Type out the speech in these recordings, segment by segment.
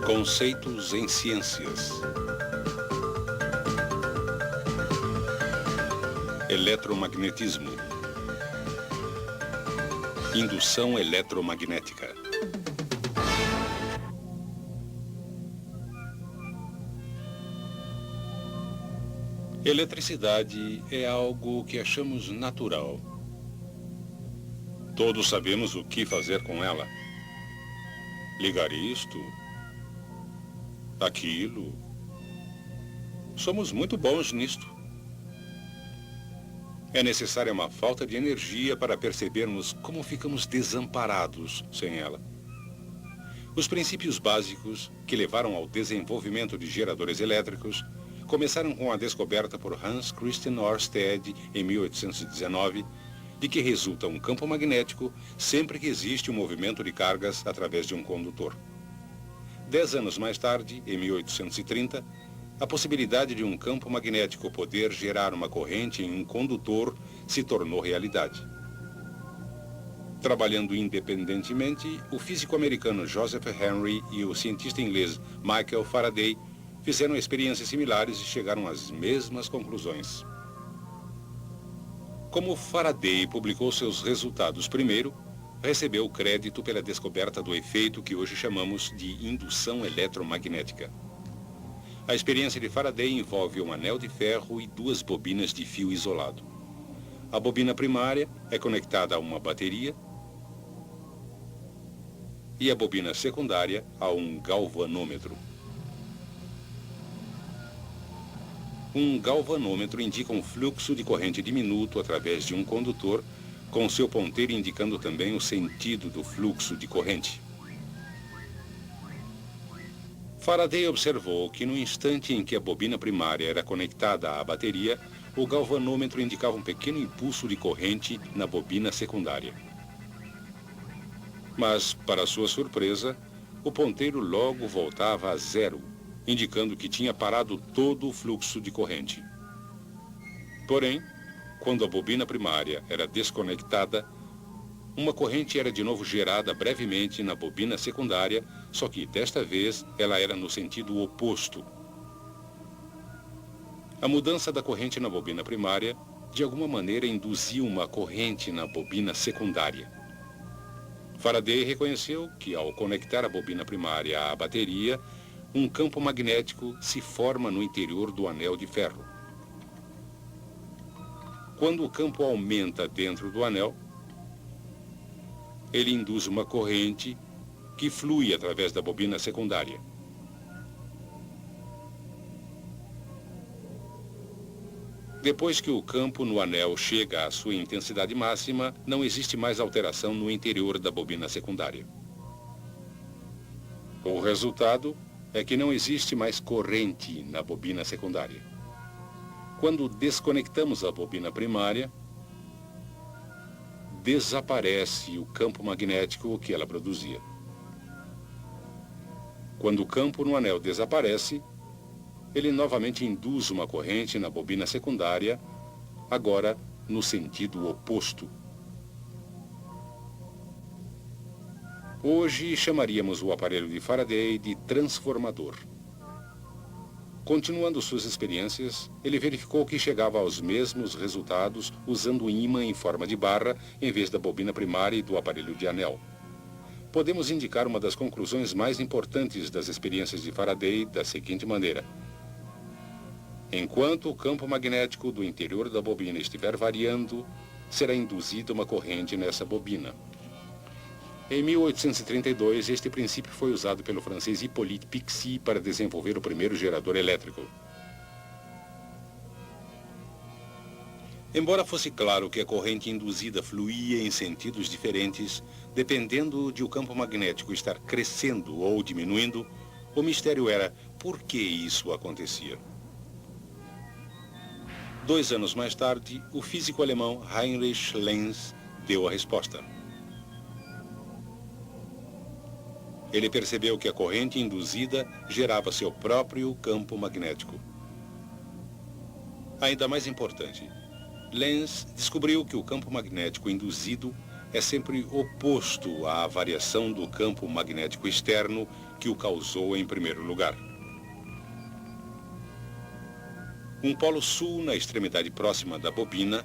Conceitos em ciências. Eletromagnetismo. Indução eletromagnética. Eletricidade é algo que achamos natural. Todos sabemos o que fazer com ela. Ligar isto, aquilo. Somos muito bons nisto. É necessária uma falta de energia para percebermos como ficamos desamparados sem ela. Os princípios básicos que levaram ao desenvolvimento de geradores elétricos começaram com a descoberta por Hans Christian Ørsted em 1819 de que resulta um campo magnético sempre que existe um movimento de cargas através de um condutor. 10 anos mais tarde, em 1830, a possibilidade de um campo magnético poder gerar uma corrente em um condutor se tornou realidade. Trabalhando independentemente, o físico americano Joseph Henry e o cientista inglês Michael Faraday fizeram experiências similares e chegaram às mesmas conclusões. Como Faraday publicou seus resultados primeiro, recebeu o crédito pela descoberta do efeito que hoje chamamos de indução eletromagnética. A experiência de Faraday envolve um anel de ferro e 2 bobinas de fio isolado. A bobina primária é conectada a uma bateria e a bobina secundária a um galvanômetro. Um galvanômetro indica um fluxo de corrente diminuto através de um condutor, com seu ponteiro indicando também o sentido do fluxo de corrente. Faraday observou que no instante em que a bobina primária era conectada à bateria, o galvanômetro indicava um pequeno impulso de corrente na bobina secundária. Mas, para sua surpresa, o ponteiro logo voltava a zero, indicando que tinha parado todo o fluxo de corrente. Porém, quando a bobina primária era desconectada, uma corrente era de novo gerada brevemente na bobina secundária, só que desta vez ela era no sentido oposto. A mudança da corrente na bobina primária, de alguma maneira, induzia uma corrente na bobina secundária. Faraday reconheceu que, ao conectar a bobina primária à bateria, um campo magnético se forma no interior do anel de ferro. Quando o campo aumenta dentro do anel, ele induz uma corrente que flui através da bobina secundária. Depois que o campo no anel chega à sua intensidade máxima, não existe mais alteração no interior da bobina secundária. O resultado é que não existe mais corrente na bobina secundária. Quando desconectamos a bobina primária, desaparece o campo magnético que ela produzia. Quando o campo no anel desaparece, ele novamente induz uma corrente na bobina secundária, agora no sentido oposto. Hoje chamaríamos o aparelho de Faraday de transformador. Continuando suas experiências, ele verificou que chegava aos mesmos resultados usando um ímã em forma de barra em vez da bobina primária e do aparelho de anel. Podemos indicar uma das conclusões mais importantes das experiências de Faraday da seguinte maneira: enquanto o campo magnético do interior da bobina estiver variando, será induzida uma corrente nessa bobina. Em 1832, este princípio foi usado pelo francês Hippolyte Pixii para desenvolver o primeiro gerador elétrico. Embora fosse claro que a corrente induzida fluía em sentidos diferentes, dependendo de o campo magnético estar crescendo ou diminuindo, o mistério era por que isso acontecia. 2 anos mais tarde, o físico alemão Heinrich Lenz deu a resposta. Ele percebeu que a corrente induzida gerava seu próprio campo magnético. Ainda mais importante, Lenz descobriu que o campo magnético induzido é sempre oposto à variação do campo magnético externo que o causou em primeiro lugar. Um polo sul na extremidade próxima da bobina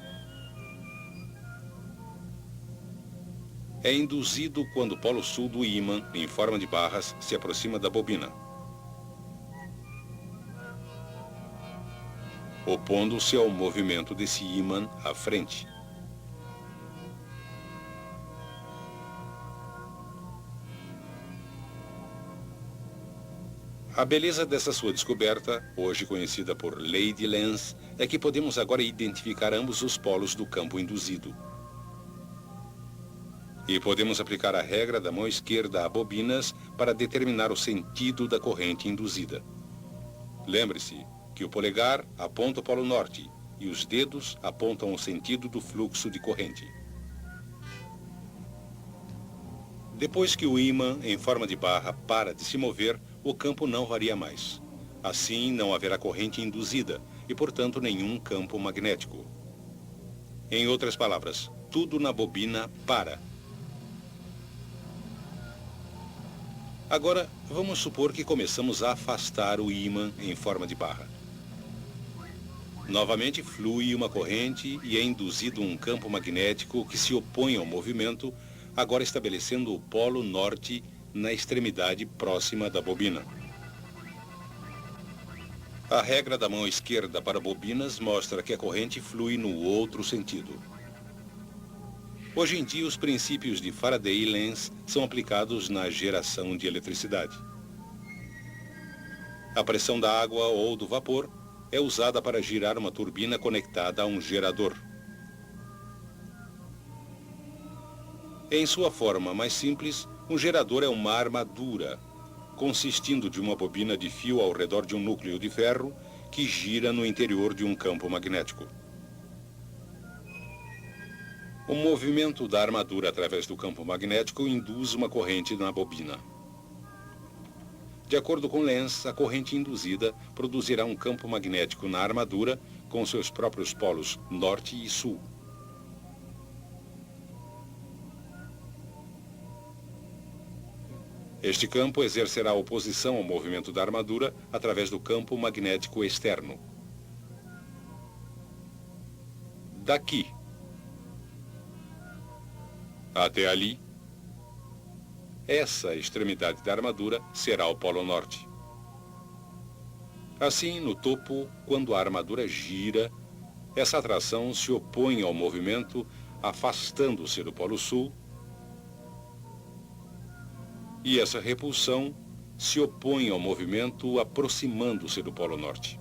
é induzido quando o polo sul do ímã, em forma de barras, se aproxima da bobina, opondo-se ao movimento desse ímã à frente. A beleza dessa sua descoberta, hoje conhecida por Lei de Lenz, é que podemos agora identificar ambos os polos do campo induzido. E podemos aplicar a regra da mão esquerda a bobinas para determinar o sentido da corrente induzida. Lembre-se que o polegar aponta o polo norte e os dedos apontam o sentido do fluxo de corrente. Depois que o ímã em forma de barra para de se mover, o campo não varia mais. Assim, não haverá corrente induzida e, portanto, nenhum campo magnético. Em outras palavras, tudo na bobina para. Agora, vamos supor que começamos a afastar o ímã em forma de barra. Novamente flui uma corrente e é induzido um campo magnético que se opõe ao movimento, agora estabelecendo o polo norte na extremidade próxima da bobina. A regra da mão esquerda para bobinas mostra que a corrente flui no outro sentido. Hoje em dia, os princípios de Faraday e Lenz são aplicados na geração de eletricidade. A pressão da água ou do vapor é usada para girar uma turbina conectada a um gerador. Em sua forma mais simples, um gerador é uma armadura, consistindo de uma bobina de fio ao redor de um núcleo de ferro que gira no interior de um campo magnético. O movimento da armadura através do campo magnético induz uma corrente na bobina. De acordo com Lenz, a corrente induzida produzirá um campo magnético na armadura com seus próprios polos norte e sul. Este campo exercerá oposição ao movimento da armadura através do campo magnético externo. Daqui até ali, essa extremidade da armadura será o polo norte. Assim, no topo, quando a armadura gira, essa atração se opõe ao movimento, afastando-se do polo sul, e essa repulsão se opõe ao movimento, aproximando-se do polo norte.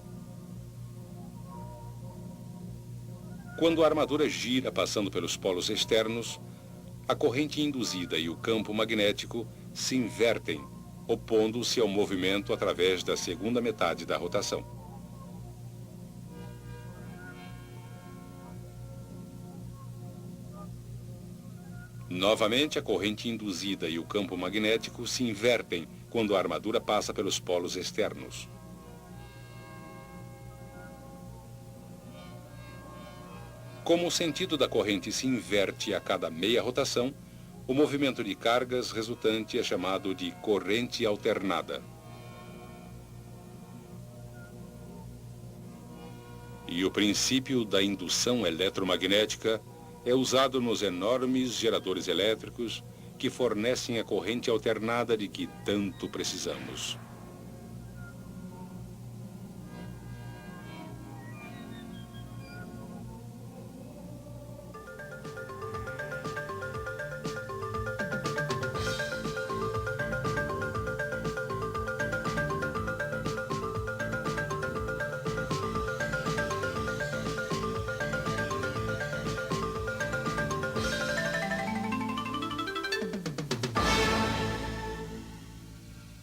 Quando a armadura gira passando pelos polos externos, a corrente induzida e o campo magnético se invertem, opondo-se ao movimento através da segunda metade da rotação. Novamente, a corrente induzida e o campo magnético se invertem quando a armadura passa pelos polos externos. Como o sentido da corrente se inverte a cada meia rotação, o movimento de cargas resultante é chamado de corrente alternada. E o princípio da indução eletromagnética é usado nos enormes geradores elétricos que fornecem a corrente alternada de que tanto precisamos.